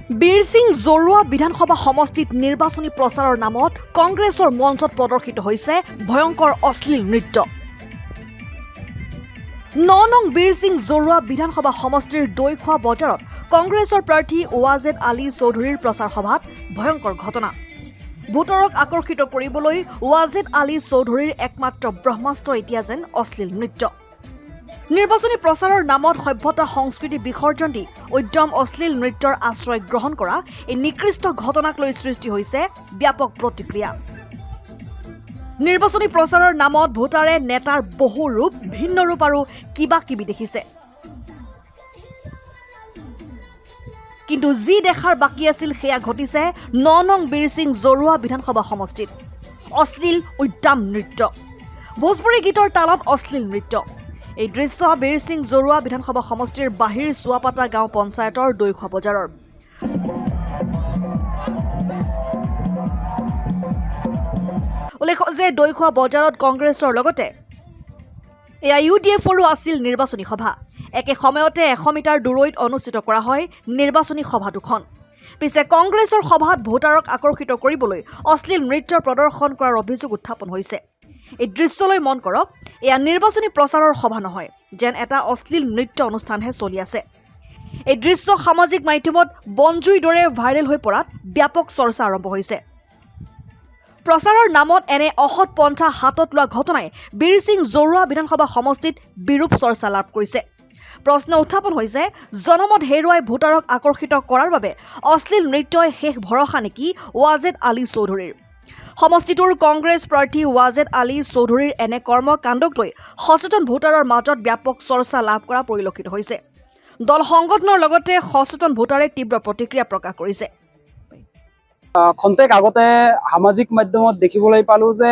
বীৰ সিং জৰুৱা বিধানসভা সমষ্টিত নিৰ্বাচনী প্ৰচাৰৰ নামত কংগ্ৰেছৰ মঞ্চত প্ৰদৰ্শিত হৈছে ভয়ংকৰ অশ্লীল নৃত্য। ৯ নং বীৰ সিং জৰুৱা বিধানসভা সমষ্টিৰ দৈখোৱা বজাৰত কংগ্ৰেছৰ প্ৰাৰ্থী ওৱাজেদ আলী চৌধুৰীৰ প্ৰচাৰ সভাত ভয়ংকৰ ঘটনা। ভোটাৰক আকৰ্ষিত কৰিবলৈ ওৱাজেদ আলী চৌধুৰীৰ একমাত্ৰ ব্ৰহ্মাস্ত্ৰ এতিয়া যেন অশ্লীল নৃত্য। নিৰ্বাচনী প্ৰচাৰৰ নামত সভ্যতা সংস্কৃতি বিসৰ্জন দি উদ্যম অশ্লীল নৃত্যৰ আশ্ৰয় গ্ৰহণ কৰা এই নিকৃষ্ট ঘটনাক লৈ সৃষ্টি হৈছে ব্যাপক প্ৰতিক্ৰিয়া। নিৰ্বাচনী প্ৰচাৰৰ নামত ভোটাৰে নেতাৰ বহু ৰূপ ভিন্ন ৰূপ আৰু কিবা কিবি দেখিছে, কিন্তু যি দেখাৰ বাকী আছিল সেয়া ঘটিছে ৯ নং বীৰ সিং জৰুৱা বিধানসভা সমষ্টিত। অশ্লীল উদ্যম নৃত্য, ভোজপুৰী গীতৰ তালত অশ্লীল নৃত্য। এই দৃশ্য বীৰ সিং জৰুৱা বিধানসভা সমষ্টিৰ বাহিৰ চুৱাপাতা গাঁও পঞ্চায়তৰ দৈখোৱা বজাৰৰ। উল্লেখ্য যে দৈখোৱা বজাৰত কংগ্ৰেছৰ লগতে UDFৰো আছিল নিৰ্বাচনী সভা। একে সময়তে 100 মিটাৰ দূৰৈত অনুষ্ঠিত কৰা হয় নিৰ্বাচনী সভা দুখন। পিছে কংগ্ৰেছৰ সভাত ভোটাৰক আকৰ্ষিত কৰিবলৈ অশ্লীল নৃত্যৰ প্ৰদৰ্শন কৰাৰ অভিযোগ উত্থাপন হৈছে। এই দৃশ্যলৈ মন কৰক, এয়া নিৰ্বাচনী প্ৰচাৰৰ সভা নহয়, যেন এটা অশ্লীল নৃত্য অনুষ্ঠানহে চলি আছে। এই দৃশ্য সামাজিক মাধ্যমত বনজুইৰ দৰে ভাইৰেল হৈ পৰাত ব্যাপক চৰ্চা আৰম্ভ হৈছে। প্ৰচাৰৰ নামত এনে অসৎ পন্থা হাতত লোৱা ঘটনাই বীৰ সিং জৰুৱা বিধানসভা সমষ্টিত বিৰূপ চৰ্চা লাভ কৰিছে। প্ৰশ্ন উত্থাপন হৈছে, জনমত হেৰুৱাই ভোটাৰক আকৰ্ষিত কৰাৰ বাবে অশ্লীল নৃত্যই শেষ ভৰসা নেকি ওৱাজেদ আলী চৌধুৰীৰ? সমষ্টিটোৰ কংগ্ৰেছ প্ৰাৰ্থী ওৱাজেদ আলী চৌধুৰীৰ এনে কৰ্মকাণ্ডক লৈ সচেতন ভোটাৰৰ মাজত ব্যাপক চৰ্চা লাভ কৰা পৰিলক্ষিত হৈছে। দল সংগঠনৰ লগতে সচেতন ভোটাৰে তীব্ৰ প্ৰতিক্ৰিয়া প্ৰকাশ কৰিছে। খন্তেক আগতে সামাজিক মাধ্যমত দেখিবলৈ পালোঁ যে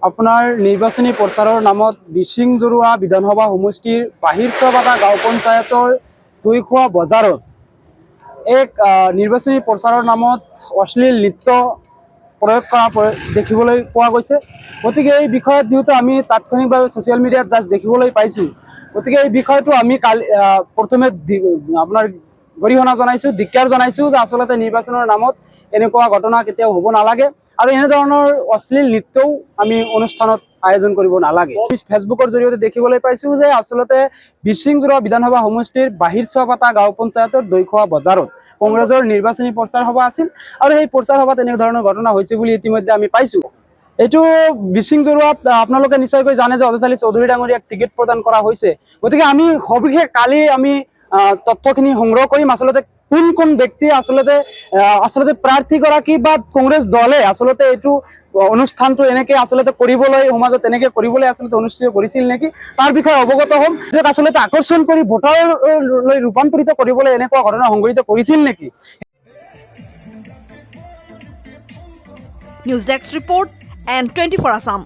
আপোনাৰ নিৰ্বাচনী প্ৰচাৰৰ নামত বীৰ সিং জৰুৱা বিধানসভা সমষ্টিৰ বাহিৰ চুৱাপাতা গাঁও পঞ্চায়তৰ দৈখোৱা বজাৰত এক নিৰ্বাচনী প্ৰচাৰৰ নামত অশ্লীল নৃত্য প্ৰয়োগ কৰা দেখিবলৈ পোৱা গৈছে। গতিকে এই বিষয়ত যিহেতু আমি তাৎক্ষণিকভাৱে ছ'চিয়েল মিডিয়াত জাষ্ট দেখিবলৈ পাইছোঁ, গতিকে এই বিষয়টো আমি প্ৰথমে আপোনাৰ গৰিহণা জনাইছোঁ, ধিক্কাৰ জনাইছোঁ যে আচলতে নিৰ্বাচনৰ নামত এনেকুৱা ঘটনা কেতিয়াও হ'ব নালাগে আৰু এনেধৰণৰ অশ্লীল নৃত্যও আমি অনুষ্ঠানত আয়োজন কৰিব নালাগে। ফেচবুকৰ জৰিয়তে দেখিবলৈ পাইছোঁ যে আচলতে বীৰ সিং জৰুৱা বিধানসভা সমষ্টিৰ বাহিৰ চুৱাপাতা গাঁও পঞ্চায়তৰ দৈখোৱা বজাৰত কংগ্ৰেছৰ নিৰ্বাচনী প্ৰচাৰ সভা আছিল আৰু সেই প্ৰচাৰ সভাত এনেধৰণৰ ঘটনা হৈছে বুলি ইতিমধ্যে আমি পাইছোঁ। এইটো বীৰ সিং জৰুৱাত আপোনালোকে নিশ্চয়কৈ জানে যে অজেদ আলী চৌধুৰী ডাঙৰীয়াক টিকেট প্ৰদান কৰা হৈছে। গতিকে আমি সবিশেষ কালি আমি তথ্যখিনি সংগ্ৰহ কৰিম, আচলতে কোন কোন ব্যক্তি আচলতে প্ৰাৰ্থীগৰাকী বা কংগ্ৰেছ দলে আচলতে এইটো অনুষ্ঠানটো এনেকৈ আচলতে কৰিবলৈ সমাজত এনেকৈ কৰিবলৈ আচলতে অনুষ্ঠিত কৰিছিল নেকি তাৰ বিষয়ে অৱগত হ'ম, যে আচলতে আকৰ্ষণ কৰি ভোটাৰলৈ ৰূপান্তৰিত কৰিবলৈ এনেকুৱা ঘটনা সংঘটিত কৰিছিল নেকি। News desk report N24 Assam.